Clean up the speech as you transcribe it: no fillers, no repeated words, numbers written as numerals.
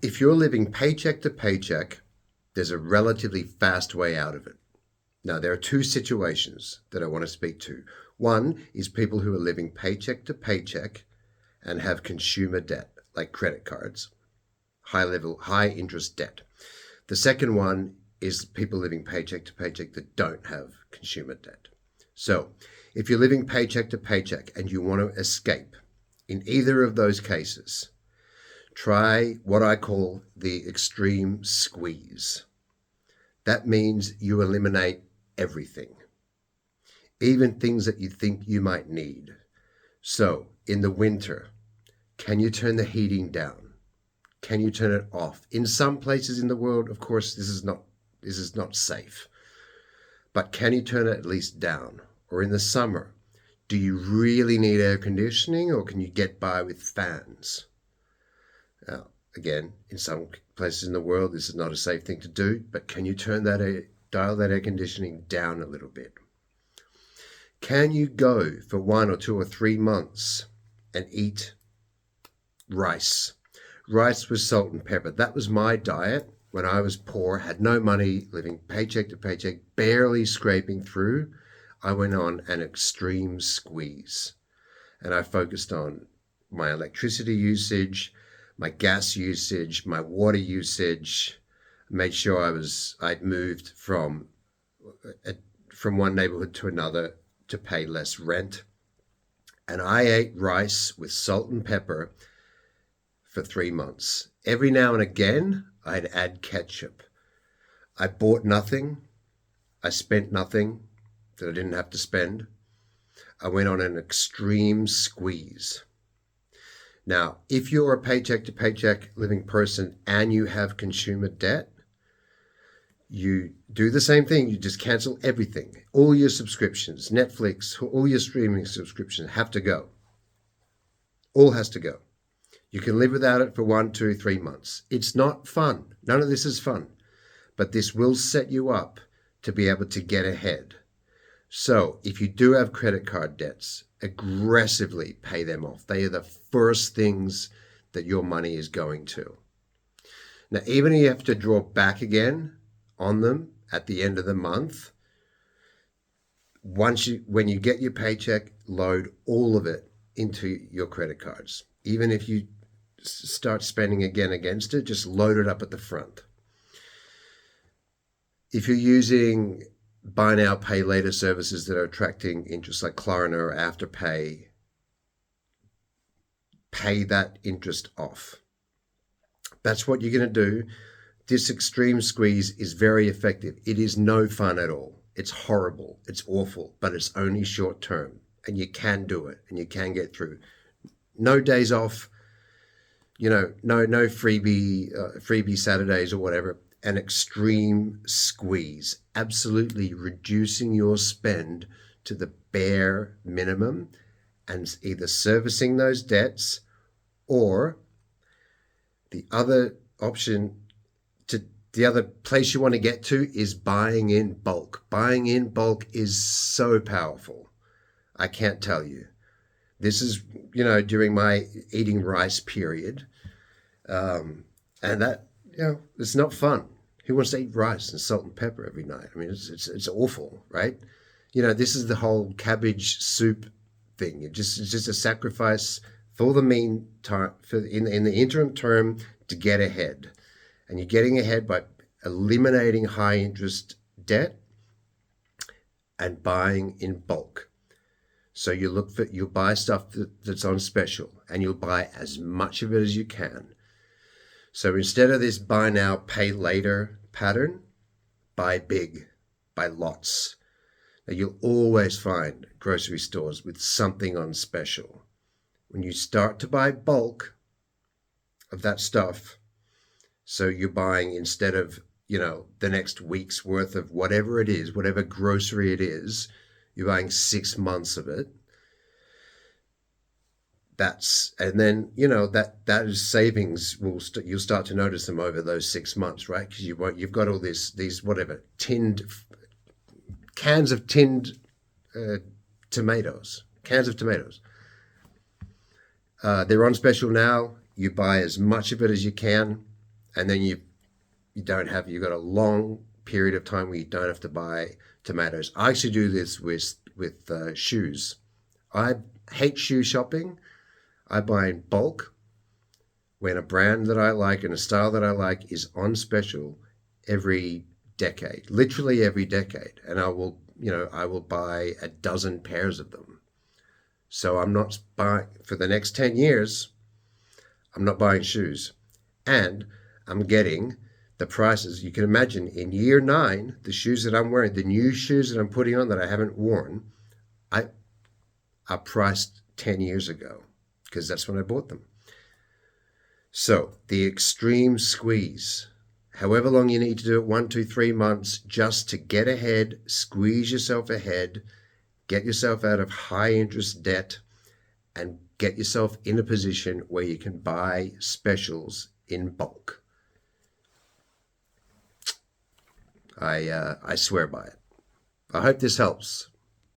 If you're living paycheck to paycheck, there's a relatively fast way out of it. Now, there are two situations that I want to speak to. One is people who are living paycheck to paycheck and have consumer debt, like credit cards, high interest debt. The second one is people living paycheck to paycheck that don't have consumer debt. So, if you're living paycheck to paycheck and you want to escape, in either of those cases, try what I call the extreme squeeze. That means you eliminate everything, even things that you think you might need. So, in the winter, can you turn the heating down? Can you turn it off? In some places in the world, of course, this is not safe. But can you turn it at least down? Or in the summer, do you really need air conditioning, or can you get by with fans? Now, again, in some places in the world, this is not a safe thing to do, but can you dial that air conditioning down a little bit? Can you go for 1 or 2 or 3 months and eat rice with salt and pepper? That was my diet when I was poor, had no money, living paycheck to paycheck, barely scraping through. I went on an extreme squeeze, and I focused on my electricity usage, my gas usage, my water usage. Made sure I'd moved from one neighborhood to another to pay less rent. And I ate rice with salt and pepper for 3 months. Every now and again, I'd add ketchup. I bought nothing. I spent nothing that I didn't have to spend. I went on an extreme squeeze. Now, if you're a paycheck to paycheck living person and you have consumer debt, you do the same thing. You just cancel everything. All your subscriptions, Netflix, all your streaming subscriptions have to go. All has to go. You can live without it for 1, 2, 3 months. It's not fun. None of this is fun. But this will set you up to be able to get ahead. So if you do have credit card debts, aggressively pay them off. They are the first things that your money is going to. Now, even if you have to draw back again on them at the end of the month, when you get your paycheck, load all of it into your credit cards. Even if you start spending again against it, just load it up at the front. If you're using buy now, pay later services that are attracting interest like Klarna or Afterpay, pay that interest off. That's what you're going to do. This extreme squeeze is very effective. It is no fun at all. It's horrible. It's awful, but it's only short term, and you can do it, and you can get through. No days off, no freebie Saturdays or whatever. An extreme squeeze, absolutely reducing your spend to the bare minimum and either servicing those debts, or the other option, the other place you want to get to is buying in bulk. Buying in bulk is so powerful. I can't tell you. This is, during my eating rice period. And that, it's not fun. Who wants to eat rice and salt and pepper every night? I mean, it's awful, right? This is the whole cabbage soup thing. It's just a sacrifice for the meantime, in the interim term, to get ahead. And you're getting ahead by eliminating high interest and buying in bulk. So you'll buy stuff that's on special, and you'll buy as much of it as you can. So instead of this buy now, pay later pattern, buy big, buy lots. Now you'll always find grocery stores with something on special. When you start to buy bulk of that stuff, so you're buying, instead of, the next week's worth of whatever it is, whatever grocery it is, you're buying 6 months of it. And then, that is savings. You'll start to notice them over those 6 months, right? Because you've got all these whatever cans of tinned tomatoes. They're on special now. You buy as much of it as you can. and then you've got a long period of time where you don't have to buy tomatoes. I actually do this with shoes. I hate shoe shopping. I buy in bulk when a brand that I like and a style that I like is on special every decade, literally every decade, and I will buy a dozen pairs of them. So I'm not buying for the next 10 years. I'm not buying shoes, and I'm getting the prices. You can imagine in year 9, the shoes that I'm wearing, the new shoes that I'm putting on that I haven't worn, I are priced 10 years ago because that's when I bought them. So the extreme squeeze, however long you need to do it, 1, 2, 3 months, just to get ahead, squeeze yourself ahead, get yourself out of high interest debt, and get yourself in a position where you can buy specials in bulk. I swear by it. I hope this helps.